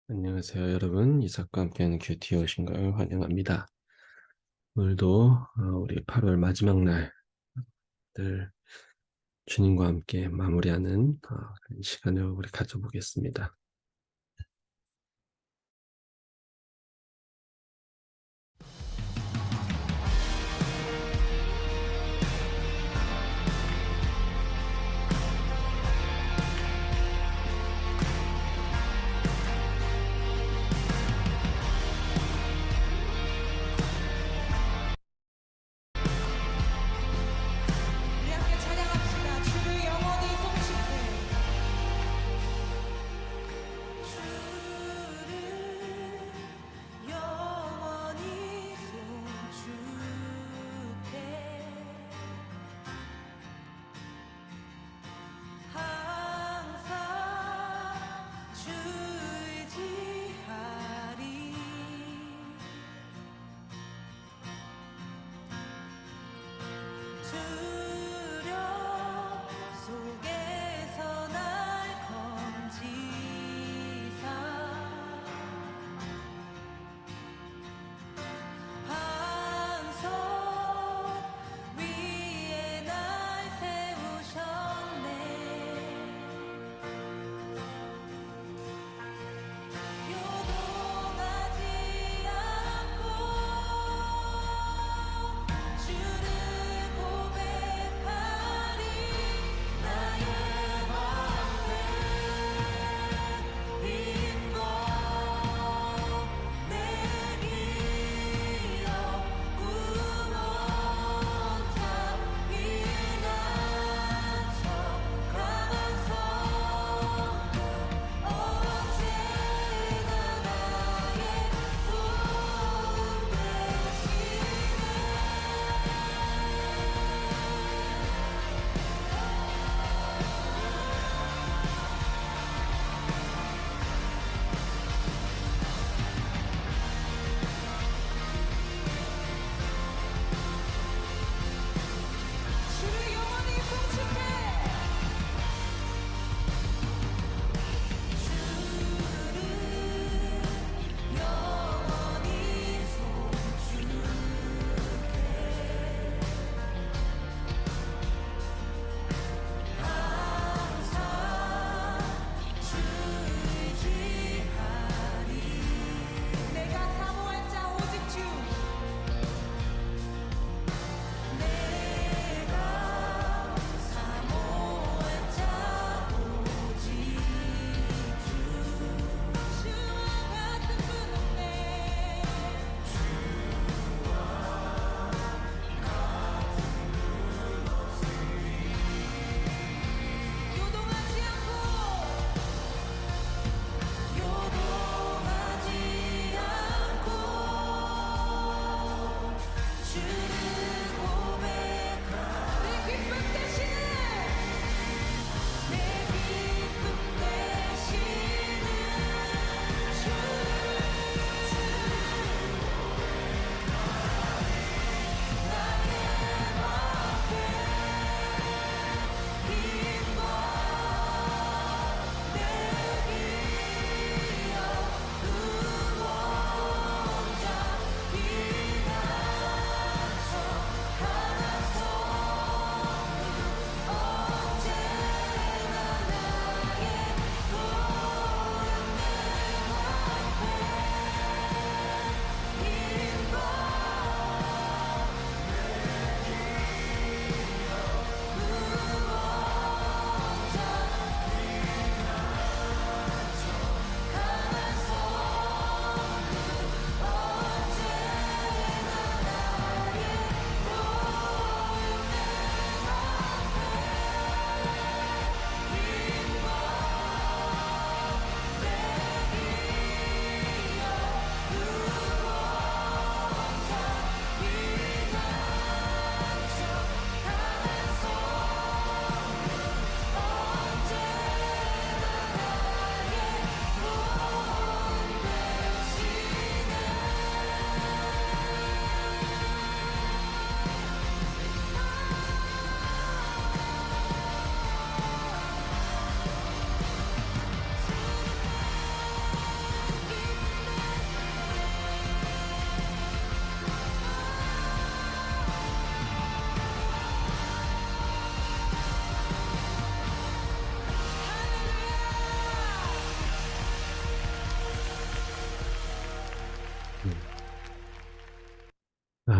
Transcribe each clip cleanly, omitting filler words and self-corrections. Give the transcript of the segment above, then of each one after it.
안녕하세요, 여러분. 이삭과 함께하는 큐티에 오신 걸 환영합니다. 오늘도 우리 8월 마지막 날들 주님과 함께 마무리하는 시간을 우리 가져보겠습니다. 우리 함께 찬양합시다. 주를 영원히 송축해.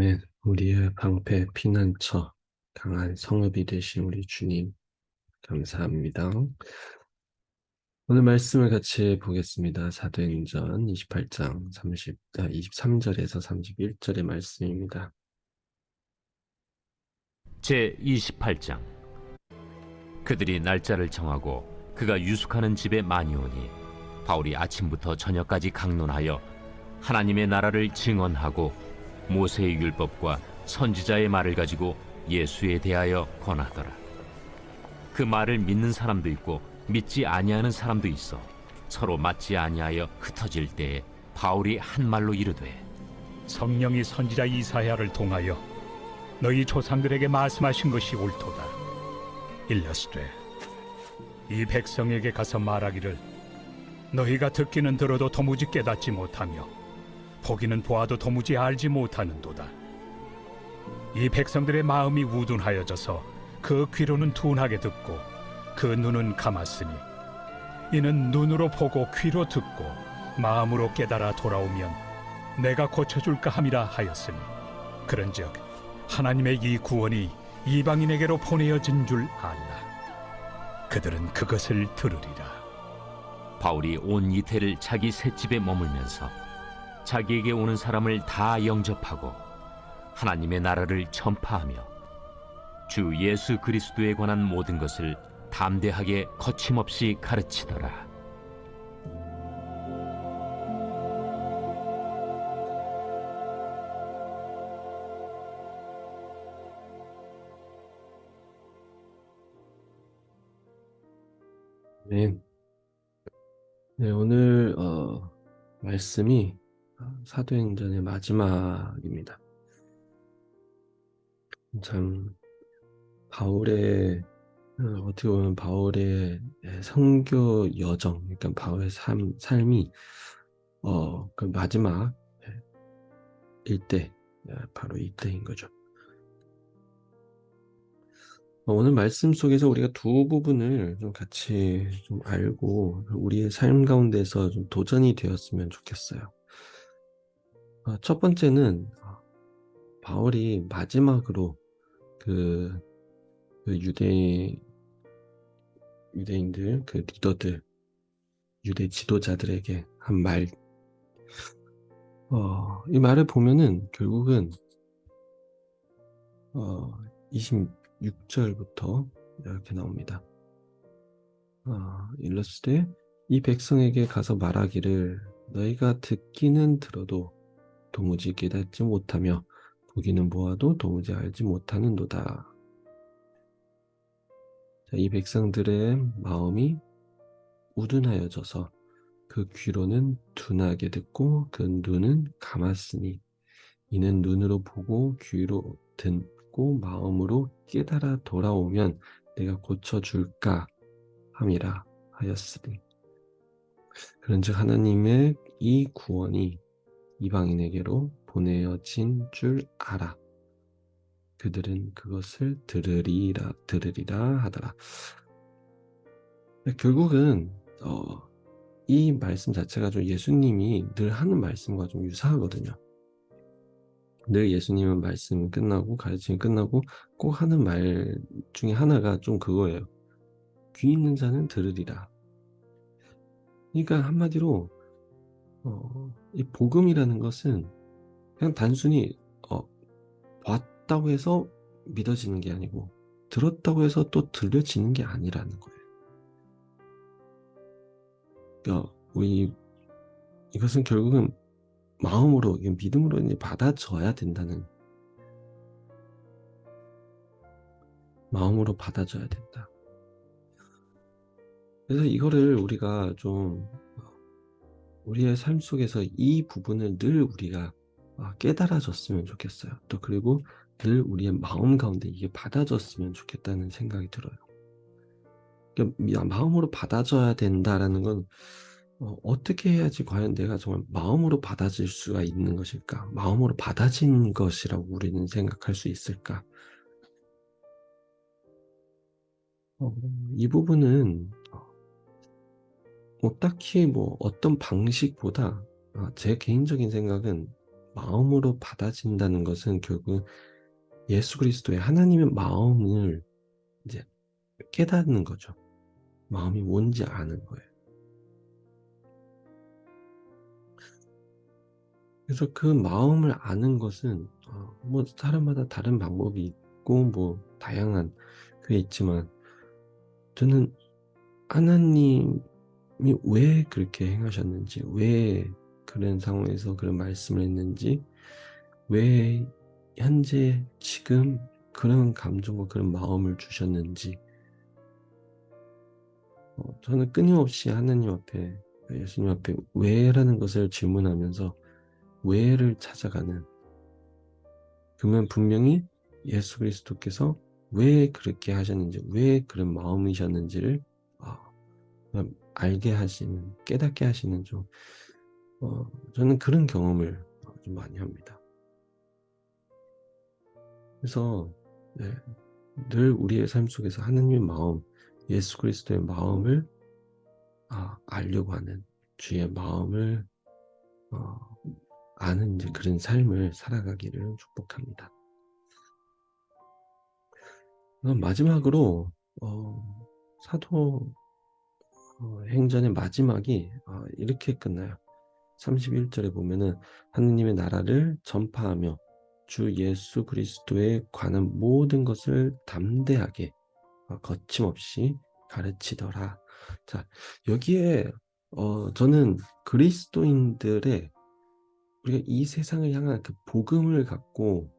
아멘. 우리의 방패, 피난처, 강한 성읍이 되신 우리 주님, 감사합니다. 오늘 말씀을 같이 보겠습니다. 사도행전 28장 23절에서 31절의 말씀입니다. 제28장. 그들이 날짜를 정하고 그가 유숙하는 집에 많이 오니 바울이 아침부터 저녁까지 강론하여 하나님의 나라를 증언하고 모세의 율법과 선지자의 말을 가지고 예수에 대하여 권하더라. 그 말을 믿는 사람도 있고 믿지 아니하는 사람도 있어 서로 맞지 아니하여 흩어질 때에 바울이 한 말로 이르되, 성령이 선지자 이사야를 통하여 너희 조상들에게 말씀하신 것이 옳도다. 일러스되 이 백성에게 가서 말하기를 너희가 듣기는 들어도 도무지 깨닫지 못하며 보기는 보아도 도무지 알지 못하는도다. 이 백성들의 마음이 우둔하여져서 그 귀로는 둔하게 듣고 그 눈은 감았으니 이는 눈으로 보고 귀로 듣고 마음으로 깨달아 돌아오면 내가 고쳐줄까 함이라 하였으니, 그런즉 하나님의 이 구원이 이방인에게로 보내어진 줄 알라. 그들은 그것을 들으리라. 바울이 온 이태를 자기 셋집에 머물면서 자기에게 오는 사람을 다 영접하고 하나님의 나라를 전파하며 주 예수 그리스도에 관한 모든 것을 담대하게 거침없이 가르치더라. 아멘. 네, 오늘 말씀이 사도행전의 마지막입니다. 참 바울의 어떻게 보면 바울의 선교 여정, 그러니까 바울의 삶이 그 마지막 일대, 바로 이때인 거죠. 오늘 말씀 속에서 우리가 두 부분을 좀 같이 좀 알고 우리의 삶 가운데서 좀 도전이 되었으면 좋겠어요. 첫 번째는 바울이 마지막으로 그 유대인들, 그 리더들, 유대 지도자들에게 한 말, 이 말을 보면은 결국은 26절부터 이렇게 나옵니다. 일러스되 이 백성에게 가서 말하기를 너희가 듣기는 들어도 도무지 깨닫지 못하며 보기는 보아도 도무지 알지 못하는도다. 자, 이 백성들의 마음이 우둔하여져서 그 귀로는 둔하게 듣고 그 눈은 감았으니 이는 눈으로 보고 귀로 듣고 마음으로 깨달아 돌아오면 내가 고쳐줄까 함이라 하였으니, 그런즉 하나님의 이 구원이 이방인에게로 보내어진 줄 알아. 그들은 그것을 들으리라 하더라. 결국은 이 말씀 자체가 좀 예수님이 늘 하는 말씀과 좀 유사하거든요. 늘 예수님은 말씀 끝나고 가르침이 끝나고 꼭 하는 말 중에 하나가 좀 그거예요. 귀 있는 자는 들으리라. 그러니까 한마디로 이 복음이라는 것은 그냥 단순히 봤다고 해서 믿어지는 게 아니고 들었다고 해서 또 들려지는 게 아니라는 거예요. 그러니까 이것은 결국은 마음으로, 믿음으로 받아줘야 된다는, 마음으로 받아줘야 된다. 그래서 이거를 우리가 좀 우리의 삶 속에서 이 부분을 늘 우리가 깨달아졌으면 좋겠어요. 또 그리고 늘 우리의 마음 가운데 이게 받아졌으면 좋겠다는 생각이 들어요. 그러니까 마음으로 받아줘야 된다라는 건 어떻게 해야지 과연 내가 정말 마음으로 받아질 수가 있는 것일까? 마음으로 받아진 것이라고 우리는 생각할 수 있을까? 이 부분은 딱히 어떤 방식보다 제 개인적인 생각은 마음으로 받아진다는 것은 결국 예수 그리스도의 하나님의 마음을 이제 깨닫는 거죠. 마음이 뭔지 아는 거예요. 그래서 그 마음을 아는 것은 뭐 사람마다 다른 방법이 있고 뭐 다양한 그게 있지만, 저는 하나님이 왜 그렇게 행하셨는지, 왜 그런 상황에서 그런 말씀을 했는지, 왜 현재 지금 그런 감정과 그런 마음을 주셨는지, 저는 끊임없이 하나님 앞에, 예수님 앞에 왜라는 것을 질문하면서 왜를 찾아가는, 그러면 분명히 예수 그리스도께서 왜 그렇게 하셨는지, 왜 그런 마음이셨는지를 알게 하시는, 깨닫게 하시는 저는 그런 경험을 좀 많이 합니다. 그래서 네, 늘 우리의 삶 속에서 하나님의 마음, 예수 그리스도의 마음을 알려고 하는, 주의 마음을 아는 이제 그런 삶을 살아가기를 축복합니다. 그럼 마지막으로 사도 행전의 마지막이 이렇게 끝나요. 31절에 보면은 하느님의 나라를 전파하며 주 예수 그리스도에 관한 모든 것을 담대하게 거침없이 가르치더라. 자, 여기에 저는 그리스도인들의, 우리가 이 세상을 향한 그 복음을 갖고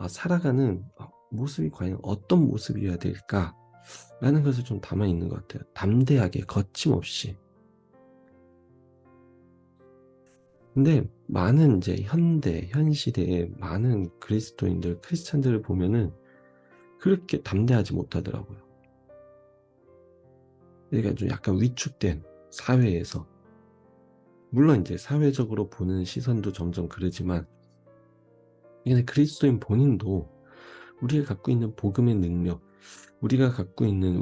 살아가는 모습이 과연 어떤 모습이어야 될까라는 것을 좀 담아 있는 것 같아요. 담대하게, 거침없이. 근데 많은 이제 현 시대의 많은 그리스도인들, 크리스찬들을 보면은 그렇게 담대하지 못하더라고요. 그러니까 좀 약간 위축된 사회에서, 물론 이제 사회적으로 보는 시선도 점점 그러지만, 근데 그리스도인 본인도 우리가 갖고 있는 복음의 능력, 우리가 갖고 있는,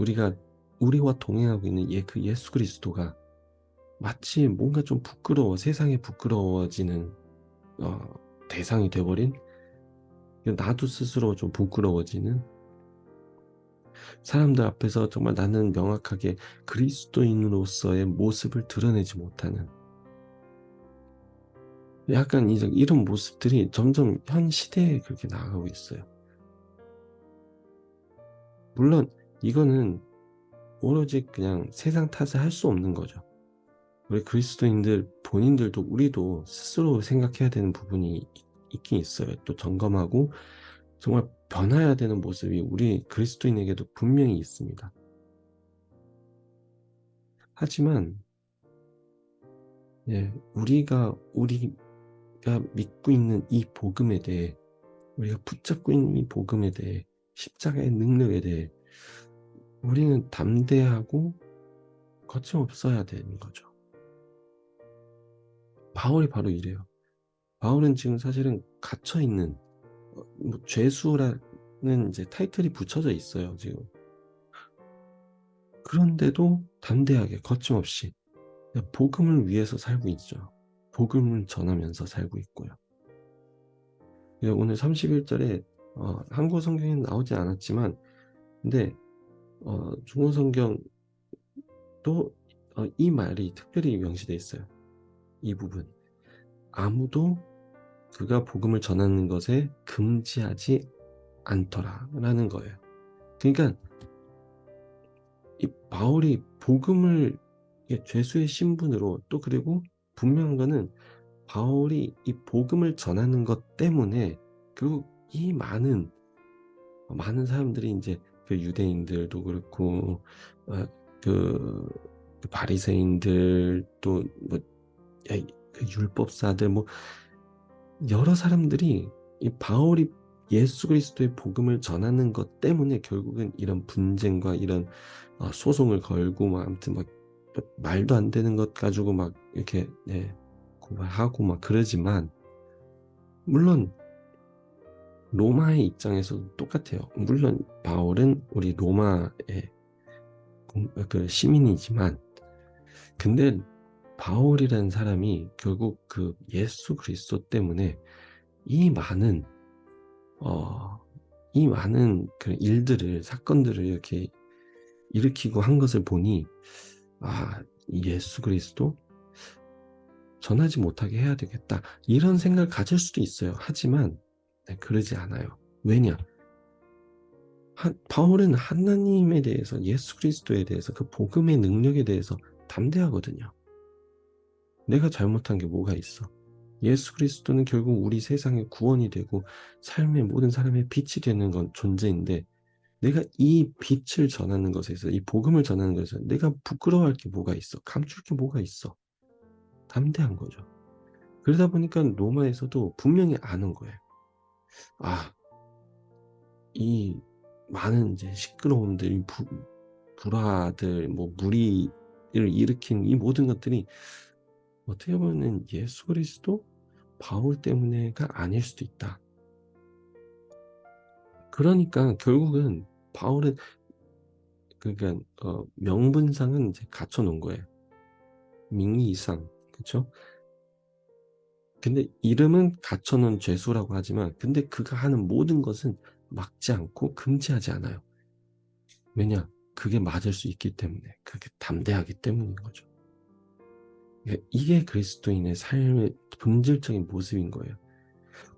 우리와 동행하고 있는 그 예수 그리스도가 마치 뭔가 좀 세상에 부끄러워지는 대상이 돼버린, 나도 스스로 좀 부끄러워지는, 사람들 앞에서 정말 나는 명확하게 그리스도인으로서의 모습을 드러내지 못하는, 약간 이런 모습들이 점점 현 시대에 그렇게 나아가고 있어요. 물론 이거는 오로지 그냥 세상 탓을 할 수 없는 거죠. 우리 그리스도인들 본인들도, 우리도 스스로 생각해야 되는 부분이 있긴 있어요. 또 점검하고 정말 변화해야 되는 모습이 우리 그리스도인에게도 분명히 있습니다. 하지만 우리가 믿고 있는 이 복음에 대해, 우리가 붙잡고 있는 이 복음에 대해, 십자가의 능력에 대해 우리는 담대하고 거침없어야 되는 거죠. 바울이 바로 이래요. 바울은 지금 사실은 갇혀있는, 죄수라는 이제 타이틀이 붙여져 있어요, 지금. 그런데도 담대하게, 거침없이 복음을 위해서 살고 있죠. 복음을 전하면서 살고 있고요. 오늘 31절에 한국 성경에는 나오지 않았지만, 근데 중국 성경도 이 말이 특별히 명시되어 있어요. 이 부분. 아무도 그가 복음을 전하는 것에 금지하지 않더라라는 거예요. 그러니까 이 바울이 복음을, 죄수의 신분으로, 또 그리고 분명한 거는 바울이 이 복음을 전하는 것 때문에, 그리고 이 많은 사람들이 이제 그 유대인들도 그렇고 그 바리새인들, 또 뭐 그 율법사들, 뭐 여러 사람들이 이 바울이 예수 그리스도의 복음을 전하는 것 때문에 결국은 이런 분쟁과 이런 소송을 걸고, 막 아무튼 막 말도 안 되는 것 가지고 막 이렇게 고발하고 막 그러지만, 물론 로마의 입장에서도 똑같아요. 물론 바울은 우리 로마의 그 시민이지만, 근데 바울이라는 사람이 결국 그 예수 그리스도 때문에 이 많은 이 많은 그 일들을 사건들을 이렇게 일으키고 한 것을 보니 이 예수 그리스도 전하지 못하게 해야 되겠다 이런 생각을 가질 수도 있어요. 하지만 그러지 않아요. 왜냐? 바울은 하나님에 대해서 예수 그리스도에 대해서 그 복음의 능력에 대해서 담대하거든요. 내가 잘못한 게 뭐가 있어? 예수 그리스도는 결국 우리 세상의 구원이 되고 삶의 모든 사람의 빛이 되는 건 존재인데 내가 이 빛을 전하는 것에서 이 복음을 전하는 것에서 내가 부끄러워할 게 뭐가 있어? 감출 게 뭐가 있어? 담대한 거죠. 그러다 보니까 로마에서도 분명히 아는 거예요. 이 많은 이제 시끄러움들, 불화들, 무리를 일으킨 이 모든 것들이 어떻게 보면 예수 그리스도 바울 때문에가 아닐 수도 있다. 그러니까 결국은 바울은 그러니까 명분상은 이제 갖춰놓은 거예요.名义上, 그렇죠? 근데 이름은 갖춰놓은 죄수라고 하지만 근데 그가 하는 모든 것은 막지 않고 금지하지 않아요. 왜냐? 그게 맞을 수 있기 때문에, 그게 담대하기 때문인 거죠. 이게 그리스도인의 삶의 본질적인 모습인 거예요.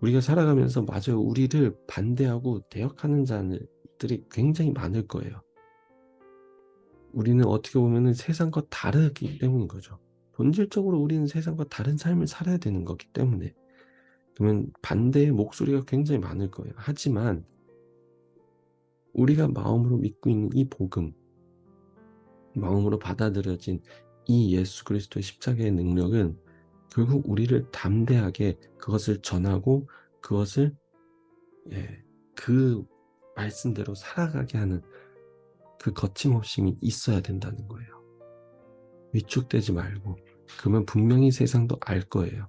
우리가 살아가면서 맞아요. 우리를 반대하고 대역하는 자들이 굉장히 많을 거예요. 우리는 어떻게 보면 세상과 다르기 때문인 거죠. 본질적으로 우리는 세상과 다른 삶을 살아야 되는 거기 때문에 그러면 반대의 목소리가 굉장히 많을 거예요. 하지만 우리가 마음으로 믿고 있는 이 복음, 마음으로 받아들여진 이 예수 그리스도의 십자가의 능력은 결국 우리를 담대하게 그것을 전하고 그것을 그 말씀대로 살아가게 하는 그 거침없음이 있어야 된다는 거예요. 위축되지 말고 그러면 분명히 세상도 알 거예요.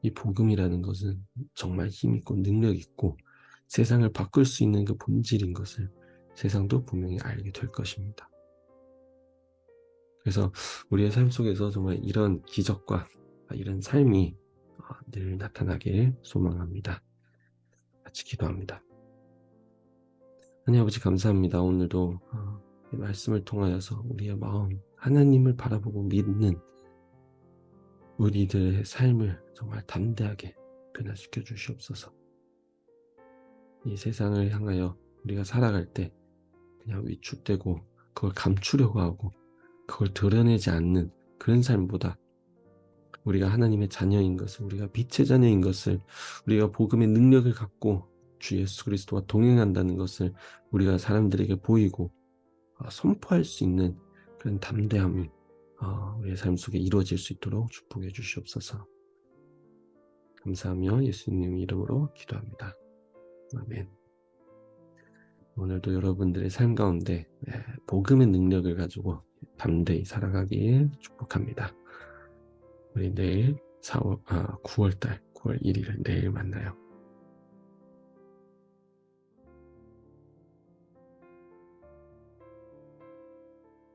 이 복음이라는 것은 정말 힘있고 능력있고 세상을 바꿀 수 있는 그 본질인 것을 세상도 분명히 알게 될 것입니다. 그래서 우리의 삶 속에서 정말 이런 기적과 이런 삶이 늘 나타나길 소망합니다. 같이 기도합니다. 하나님 아버지 감사합니다. 오늘도 이 말씀을 통하여서 우리의 마음 하나님을 바라보고 믿는 우리들의 삶을 정말 담대하게 변화시켜 주시옵소서. 이 세상을 향하여 우리가 살아갈 때 그냥 위축되고 그걸 감추려고 하고 그걸 드러내지 않는 그런 삶보다 우리가 하나님의 자녀인 것을, 우리가 빛의 자녀인 것을, 우리가 복음의 능력을 갖고 주 예수 그리스도와 동행한다는 것을 우리가 사람들에게 보이고 선포할 수 있는 그런 담대함이 우리의 삶 속에 이루어질 수 있도록 축복해 주시옵소서. 감사하며 예수님 이름으로 기도합니다. 아멘. 오늘도 여러분들의 삶 가운데 복음의 능력을 가지고 담대히 살아가길 축복합니다. 우리 내일 9월달 9월 1일 내일 만나요.